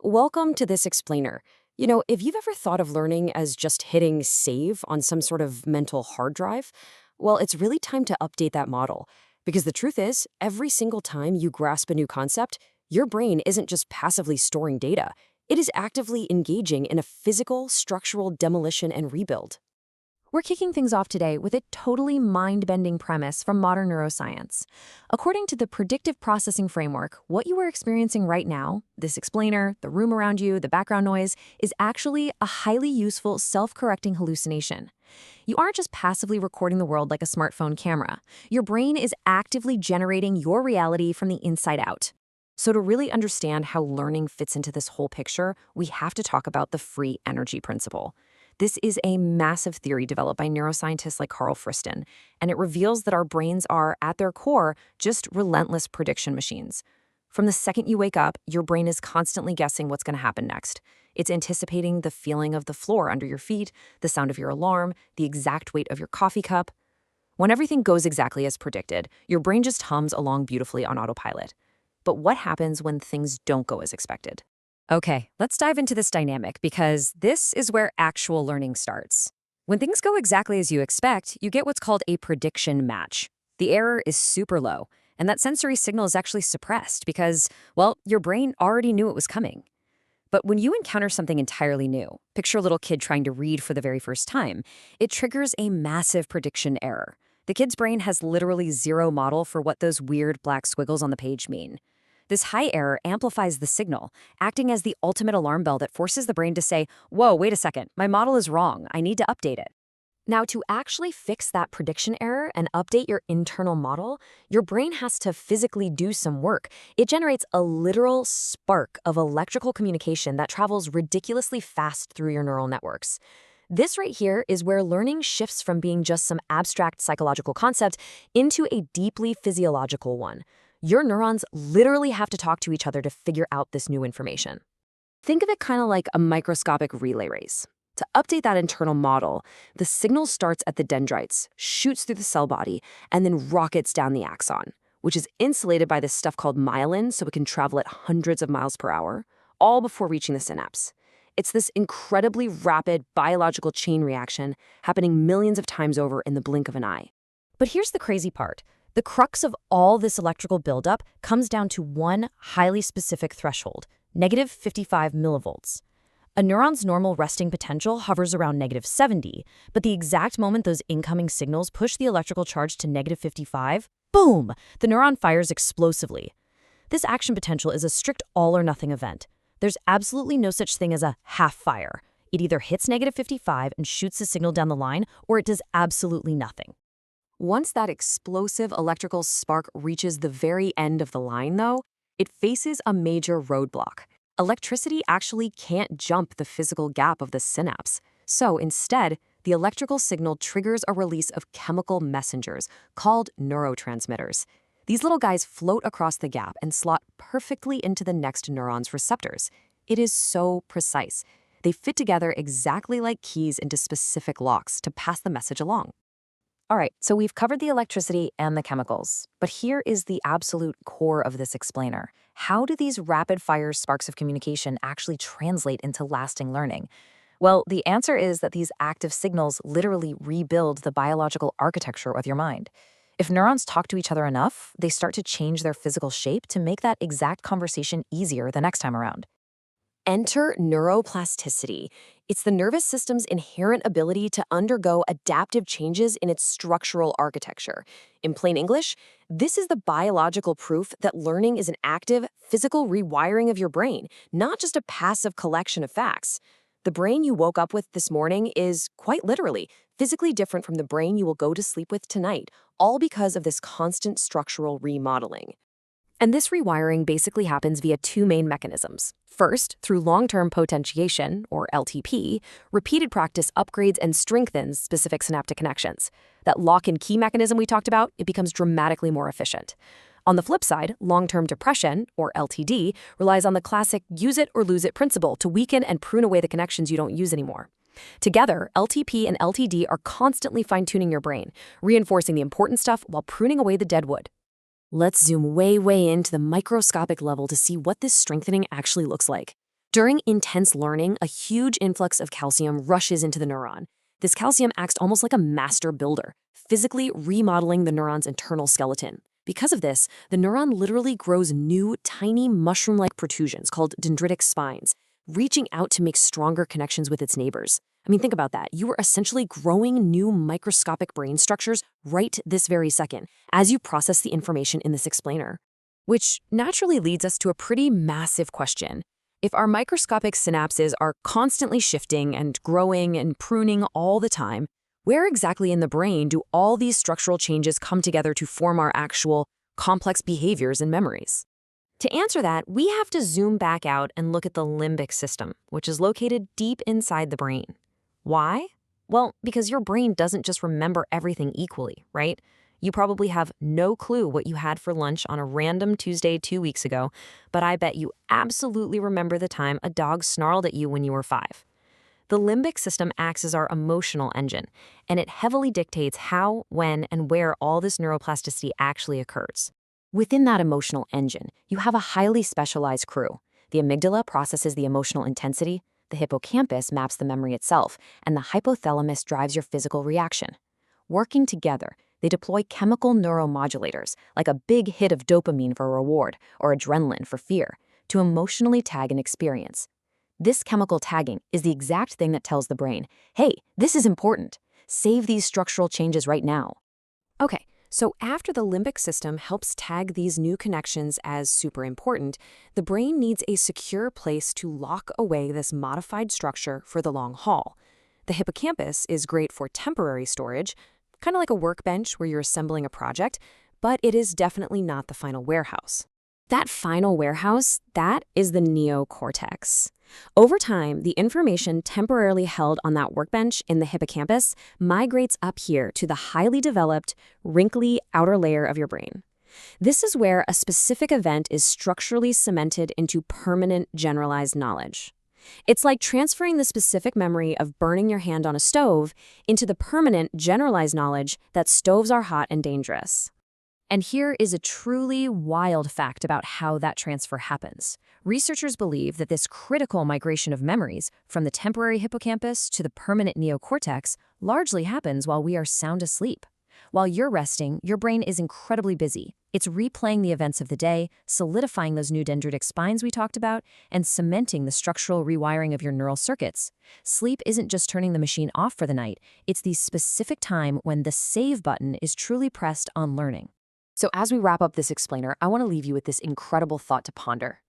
Welcome to this explainer. If you've ever thought of learning as just hitting save on some sort of mental hard drive, well, it's really time to update that model. Because the truth is, every single time you grasp a new concept, your brain isn't just passively storing data, it is actively engaging in a physical, structural demolition and rebuild. We're kicking things off today with a totally mind-bending premise from modern neuroscience. According to the predictive processing framework, what you are experiencing right now, this explainer, the room around you, the background noise, is actually a highly useful self-correcting hallucination. You aren't just passively recording the world like a smartphone camera. Your brain is actively generating your reality from the inside out. So to really understand how learning fits into this whole picture, we have to talk about the free energy principle. This is a massive theory developed by neuroscientists like Carl Friston, and it reveals that our brains are, at their core, just relentless prediction machines. From the second you wake up, your brain is constantly guessing what's going to happen next. It's anticipating the feeling of the floor under your feet, the sound of your alarm, the exact weight of your coffee cup. When everything goes exactly as predicted, your brain just hums along beautifully on autopilot. But what happens when things don't go as expected? Okay, let's dive into this dynamic because this is where actual learning starts. When things go exactly as you expect, you get what's called a prediction match. The error is super low, and that sensory signal is actually suppressed because, well, your brain already knew it was coming. But when you encounter something entirely new, picture a little kid trying to read for the very first time, it triggers a massive prediction error. The kid's brain has literally zero model for what those weird black squiggles on the page mean. This high error amplifies the signal, acting as the ultimate alarm bell that forces the brain to say, whoa, wait a second, my model is wrong, I need to update it. Now, to actually fix that prediction error and update your internal model, your brain has to physically do some work. It generates a literal spark of electrical communication that travels ridiculously fast through your neural networks. This right here is where learning shifts from being just some abstract psychological concept into a deeply physiological one. Your neurons literally have to talk to each other to figure out this new information. Think of it kind of like a microscopic relay race. To update that internal model, the signal starts at the dendrites, shoots through the cell body, and then rockets down the axon, which is insulated by this stuff called myelin so it can travel at hundreds of miles per hour, all before reaching the synapse. It's this incredibly rapid biological chain reaction happening millions of times over in the blink of an eye. But here's the crazy part. The crux of all this electrical buildup comes down to one highly specific threshold, negative 55 millivolts. A neuron's normal resting potential hovers around negative 70, but the exact moment those incoming signals push the electrical charge to negative 55, boom, the neuron fires explosively. This action potential is a strict all-or-nothing event. There's absolutely no such thing as a half fire. It either hits negative 55 and shoots the signal down the line, or it does absolutely nothing. Once that explosive electrical spark reaches the very end of the line, though, it faces a major roadblock. Electricity actually can't jump the physical gap of the synapse. So instead, the electrical signal triggers a release of chemical messengers called neurotransmitters. These little guys float across the gap and slot perfectly into the next neuron's receptors. It is so precise. They fit together exactly like keys into specific locks to pass the message along. All right, so we've covered the electricity and the chemicals, but here is the absolute core of this explainer. How do these rapid-fire sparks of communication actually translate into lasting learning? Well, the answer is that these active signals literally rebuild the biological architecture of your mind. If neurons talk to each other enough, they start to change their physical shape to make that exact conversation easier the next time around. Enter neuroplasticity. It's the nervous system's inherent ability to undergo adaptive changes in its structural architecture. In plain English, this is the biological proof that learning is an active, physical rewiring of your brain, not just a passive collection of facts. The brain you woke up with this morning is, quite literally, physically different from the brain you will go to sleep with tonight, all because of this constant structural remodeling. And this rewiring basically happens via two main mechanisms. First, through long-term potentiation, or LTP, repeated practice upgrades and strengthens specific synaptic connections. That lock-and-key mechanism we talked about, it becomes dramatically more efficient. On the flip side, long-term depression, or LTD, relies on the classic use-it-or-lose-it principle to weaken and prune away the connections you don't use anymore. Together, LTP and LTD are constantly fine-tuning your brain, reinforcing the important stuff while pruning away the dead wood. Let's zoom way into the microscopic level to see what this strengthening actually looks like. During intense learning, a huge influx of calcium rushes into the neuron. This calcium acts almost like a master builder, physically remodeling the neuron's internal skeleton. Because of this, the neuron literally grows new, tiny mushroom-like protrusions called dendritic spines, reaching out to make stronger connections with its neighbors. I mean, think about that. You are essentially growing new microscopic brain structures right this very second as you process the information in this explainer. Which naturally leads us to a pretty massive question. If our microscopic synapses are constantly shifting and growing and pruning all the time, where exactly in the brain do all these structural changes come together to form our actual complex behaviors and memories? To answer that, we have to zoom back out and look at the limbic system, which is located deep inside the brain. Why? Well, because your brain doesn't just remember everything equally, right? You probably have no clue what you had for lunch on a random Tuesday 2 weeks ago, but I bet you absolutely remember the time a dog snarled at you when you were 5. The limbic system acts as our emotional engine, and it heavily dictates how, when, and where all this neuroplasticity actually occurs. Within that emotional engine, you have a highly specialized crew. The amygdala processes the emotional intensity, the hippocampus maps the memory itself, and the hypothalamus drives your physical reaction. Working together, they deploy chemical neuromodulators, like a big hit of dopamine for reward or adrenaline for fear, to emotionally tag an experience. This chemical tagging is the exact thing that tells the brain, hey, this is important. Save these structural changes right now. Okay, so after the limbic system helps tag these new connections as super important, the brain needs a secure place to lock away this modified structure for the long haul. The hippocampus is great for temporary storage, kind of like a workbench where you're assembling a project, but it is definitely not the final warehouse. That final warehouse, that is the neocortex. Over time, the information temporarily held on that workbench in the hippocampus migrates up here to the highly developed, wrinkly outer layer of your brain. This is where a specific event is structurally cemented into permanent generalized knowledge. It's like transferring the specific memory of burning your hand on a stove into the permanent generalized knowledge that stoves are hot and dangerous. And here is a truly wild fact about how that transfer happens. Researchers believe that this critical migration of memories from the temporary hippocampus to the permanent neocortex largely happens while we are sound asleep. While you're resting, your brain is incredibly busy. It's replaying the events of the day, solidifying those new dendritic spines we talked about, and cementing the structural rewiring of your neural circuits. Sleep isn't just turning the machine off for the night, it's the specific time when the save button is truly pressed on learning. So as we wrap up this explainer, I want to leave you with this incredible thought to ponder.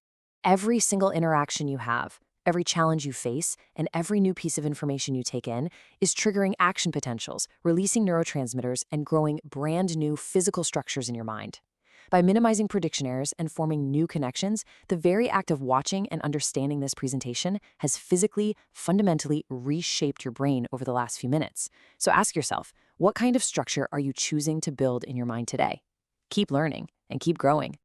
Every single interaction you have, every challenge you face, and every new piece of information you take in is triggering action potentials, releasing neurotransmitters, and growing brand new physical structures in your mind. By minimizing prediction errors and forming new connections, the very act of watching and understanding this presentation has physically, fundamentally reshaped your brain over the last few minutes. So ask yourself, what kind of structure are you choosing to build in your mind today? Keep learning and keep growing.